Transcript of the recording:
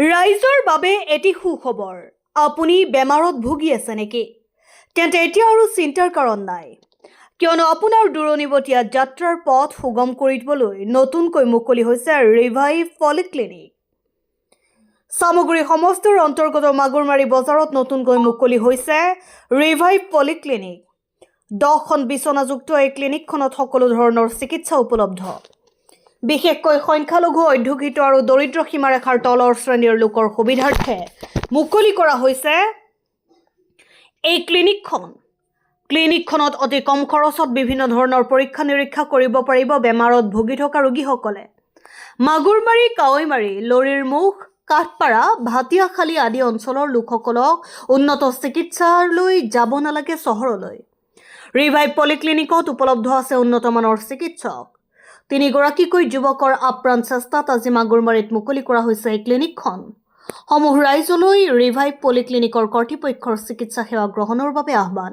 ৰাইজৰ বাবে এটি সুখবৰ। আপুনি বেমাৰত ভুগি আছে নেকি? তেন্তে এতিয়া আৰু চিন্তাৰ কাৰণ নাই, কিয়নো আপোনাৰ দূৰণিবতীয়া যাত্ৰাৰ পথ সুগম কৰি দিবলৈ নতুনকৈ মুকলি হৈছে ৰিভাইভ পলিক্লিনিক। সামগ্ৰী সমষ্টিৰ অন্তৰ্গত মাগুৰমাৰী বজাৰত নতুনকৈ মুকলি হৈছে ৰিভাইভ পলিক্লিনিক। 10খন বিচনাযুক্ত এই ক্লিনিকখনত সকলো ধৰণৰ চিকিৎসা উপলব্ধ। বিশেষকৈ সংখ্যালঘু, অধ্যুষিত আৰু দৰিদ্ৰ সীমাৰেখাৰ তলৰ শ্ৰেণীৰ লোকৰ সুবিধাৰ্থে মুকলি কৰা হৈছে এই ক্লিনিকখনত অতি কম খৰচত বিভিন্ন ধৰণৰ পৰীক্ষা নিৰীক্ষা কৰিব পাৰিব বেমাৰত ভুগি থকা ৰোগীসকলে। মাগুৰমাৰী, কাৱৈমাৰী, লৰিৰ মুখ, কাঠপাৰা, ভাটিয়াখালী আদি অঞ্চলৰ লোকসকলক উন্নত চিকিৎসালৈ যাব নালাগে চহৰলৈ। ৰিভাইভ পলিক্লিনিকত উপলব্ধ আছে উন্নত মানৰ চিকিৎসক। 3গৰাকীকৈ যুৱকৰ আপ্ৰাণ চেষ্টাত আজি মাগুৰমাৰীত মুকলি কৰা হৈছে এই ক্লিনিকখন। সমূহ ৰাইজলৈ ৰিভাইভ পলিক্লিনিকৰ কৰ্তৃপক্ষৰ চিকিৎসা সেৱা গ্ৰহণৰ বাবে আহ্বান।